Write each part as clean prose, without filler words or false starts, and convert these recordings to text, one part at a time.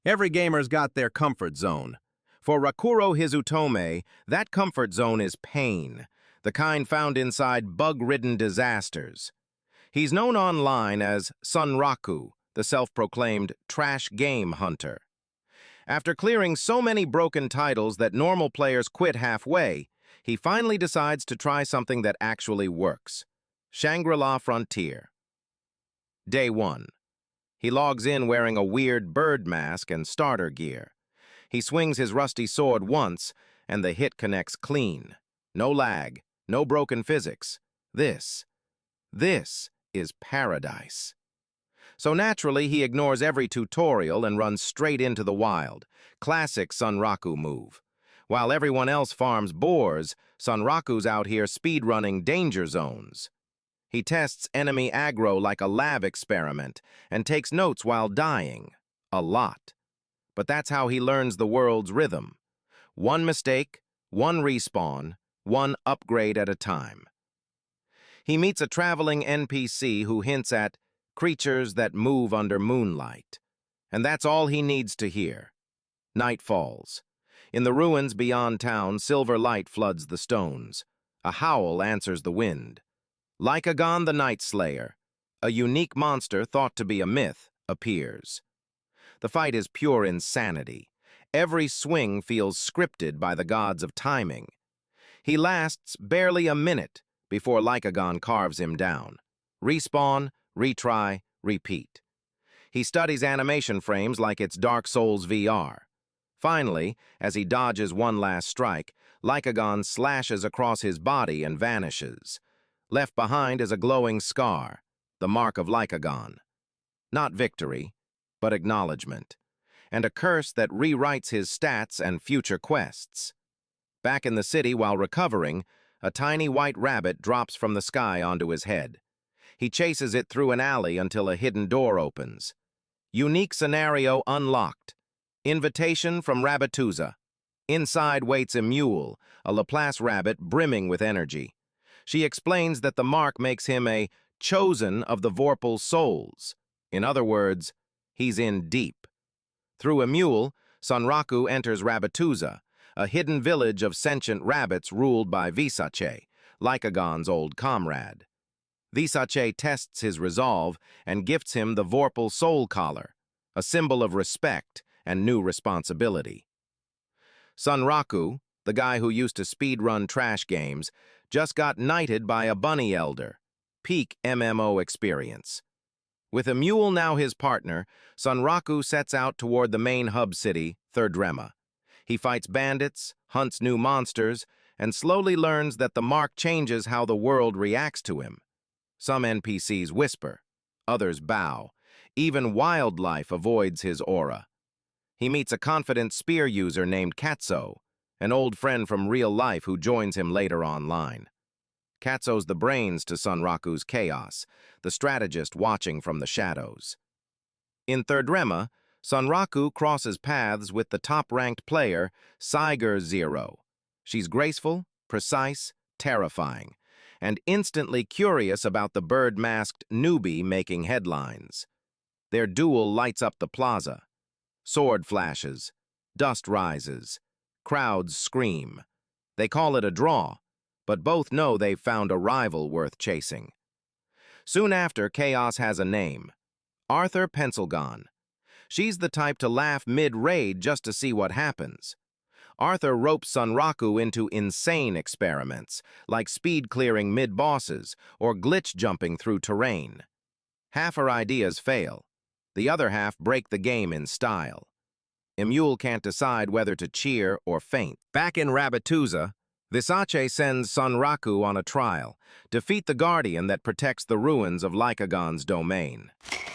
Every gamer's got their comfort zone. For Rakuro Hizutome, that comfort zone is pain, the kind found inside bug-ridden disasters. He's known online as Sunraku, the self-proclaimed trash game hunter. After clearing so many broken titles that normal players quit halfway, he finally decides to try something that actually works. Shangri-La Frontier. Day 1. He logs in wearing a weird bird mask and starter gear. He swings his rusty sword once, and the hit connects clean. No lag, no broken physics. This is paradise. So naturally, he ignores every tutorial and runs straight into the wild. Classic Sunraku move. While everyone else farms boars, Sunraku's out here speedrunning danger zones. He tests enemy aggro like a lab experiment and takes notes while dying. A lot. But that's how he learns the world's rhythm. One mistake, one respawn, one upgrade at a time. He meets a traveling NPC who hints at creatures that move under moonlight. And that's all he needs to hear. Night falls. In the ruins beyond town, silver light floods the stones. A howl answers the wind. Lycagon the Night Slayer, a unique monster thought to be a myth, appears. The fight is pure insanity. Every swing feels scripted by the gods of timing. He lasts barely a minute before Lycagon carves him down. Respawn, retry, repeat. He studies animation frames like it's Dark Souls VR. Finally, as he dodges one last strike, Lycagon slashes across his body and vanishes. Left behind is a glowing scar, the mark of Lycagon. Not victory, but acknowledgement, and a curse that rewrites his stats and future quests. Back in the city while recovering, a tiny white rabbit drops from the sky onto his head. He chases it through an alley until a hidden door opens. Unique scenario unlocked. Invitation from Rabbituza. Inside waits a mule, a Laplace rabbit brimming with energy. She explains that the mark makes him a chosen of the Vorpal souls. In other words, he's in deep. Through a mule, Sunraku enters Rabbituza, a hidden village of sentient rabbits ruled by Visace, Lycagon's old comrade. Visace tests his resolve and gifts him the Vorpal soul collar, a symbol of respect and new responsibility. Sunraku, the guy who used to speedrun trash games, just got knighted by a bunny elder. Peak MMO experience. With a mule now his partner, Sunraku sets out toward the main hub city, Thirdrema. He fights bandits, hunts new monsters, and slowly learns that the mark changes how the world reacts to him. Some NPCs whisper, others bow. Even wildlife avoids his aura. He meets a confident spear user named Katso, an old friend from real life who joins him later online. Katso's the brains to Sunraku's chaos, the strategist watching from the shadows. In Thirdrema, Sunraku crosses paths with the top-ranked player, Saiger Zero. She's graceful, precise, terrifying, and instantly curious about the bird-masked newbie making headlines. Their duel lights up the plaza. Sword flashes, dust rises, crowds scream. They call it a draw, but both know they've found a rival worth chasing. Soon after, Chaos has a name, Arthur Pencilgon. She's the type to laugh mid-raid just to see what happens. Arthur ropes Sunraku into insane experiments, like speed-clearing mid-bosses or glitch-jumping through terrain. Half her ideas fail. The other half break the game in style. Emule can't decide whether to cheer or faint. Back in Rabbituza, Visace sends Sunraku on a trial, defeat the guardian that protects the ruins of Lycagon's domain.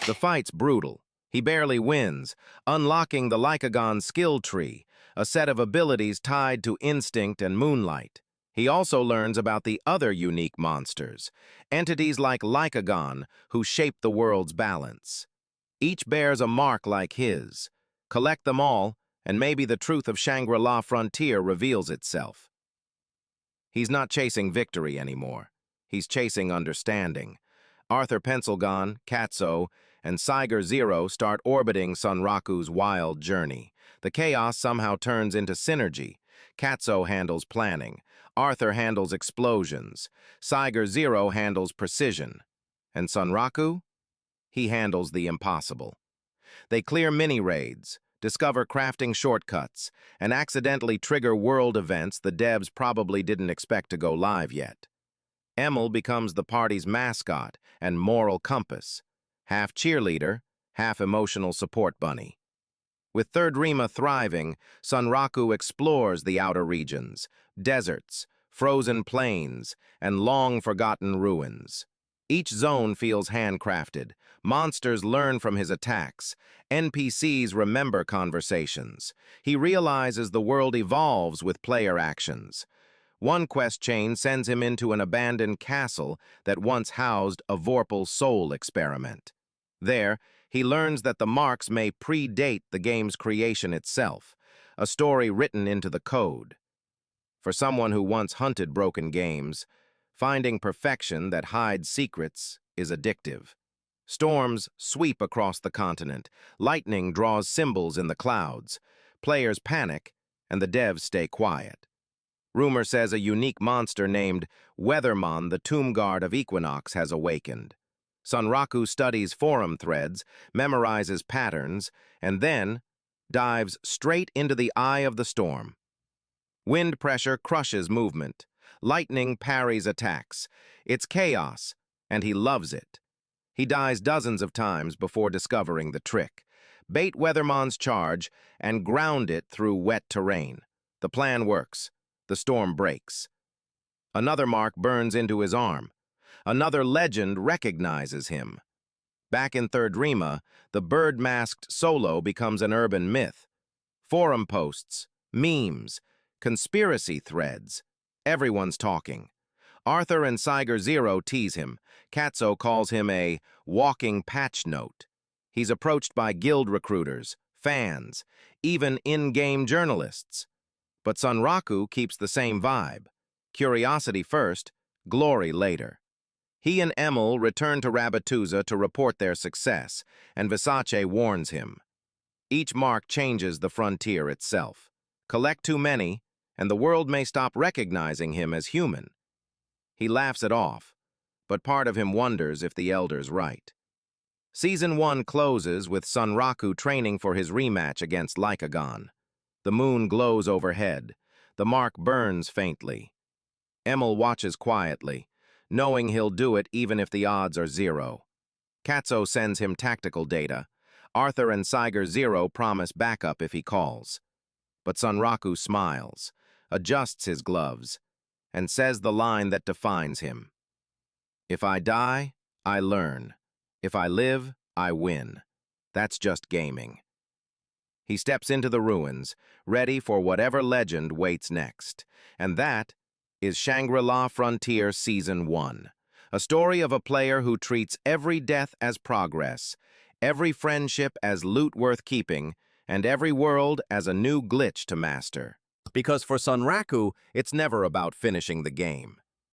The fight's brutal. He barely wins, unlocking the Lycagon skill tree, a set of abilities tied to instinct and moonlight. He also learns about the other unique monsters, entities like Lycagon who shape the world's balance. Each bears a mark like his. Collect them all, and maybe the truth of Shangri-La Frontier reveals itself. He's not chasing victory anymore. He's chasing understanding. Arthur Pencilgon, Katso, and Saiger Zero start orbiting Sunraku's wild journey. The chaos somehow turns into synergy. Katsuo handles planning, Arthur handles explosions, Saiger Zero handles precision, and Sunraku? He handles the impossible. They clear mini-raids, discover crafting shortcuts, and accidentally trigger world events the devs probably didn't expect to go live yet. Emil becomes the party's mascot and moral compass, half cheerleader, half emotional support bunny. With Third Rima thriving, Sunraku explores the outer regions, deserts, frozen plains, and long-forgotten ruins. Each zone feels handcrafted, monsters learn from his attacks, NPCs remember conversations. He realizes the world evolves with player actions. One quest chain sends him into an abandoned castle that once housed a Vorpal soul experiment. There, he learns that the marks may predate the game's creation itself, a story written into the code. For someone who once hunted broken games, finding perfection that hides secrets is addictive. Storms sweep across the continent, lightning draws symbols in the clouds, players panic, and the devs stay quiet. Rumor says a unique monster named Weathermon, the tomb guard of Equinox, has awakened. Sunraku studies forum threads, memorizes patterns, and then dives straight into the eye of the storm. Wind pressure crushes movement. Lightning parries attacks. It's chaos, and he loves it. He dies dozens of times before discovering the trick. Bait Weathermon's charge and ground it through wet terrain. The plan works. The storm breaks. Another mark burns into his arm. Another legend recognizes him. Back in Third Rima, the bird-masked Solo becomes an urban myth. Forum posts, memes, conspiracy threads. Everyone's talking. Arthur and Saiger Zero tease him. Katsuo calls him a walking patch note. He's approached by guild recruiters, fans, even in-game journalists. But Sunraku keeps the same vibe. Curiosity first, glory later. He and Emil return to Rabbituza to report their success, and Versace warns him. Each mark changes the frontier itself. Collect too many, and the world may stop recognizing him as human. He laughs it off, but part of him wonders if the Elder's right. Season 1 closes with Sunraku training for his rematch against Lycagon. The moon glows overhead. The mark burns faintly. Emil watches quietly, knowing he'll do it even if the odds are 0. Katsuo sends him tactical data. Arthur and Saiger Zero promise backup if he calls. But Sunraku smiles, adjusts his gloves, and says the line that defines him. If I die, I learn. If I live, I win. That's just gaming. He steps into the ruins, ready for whatever legend waits next. And that is Shangri-La Frontier Season 1, a story of a player who treats every death as progress, every friendship as loot worth keeping, and every world as a new glitch to master. Because for Sunraku, it's never about finishing the game.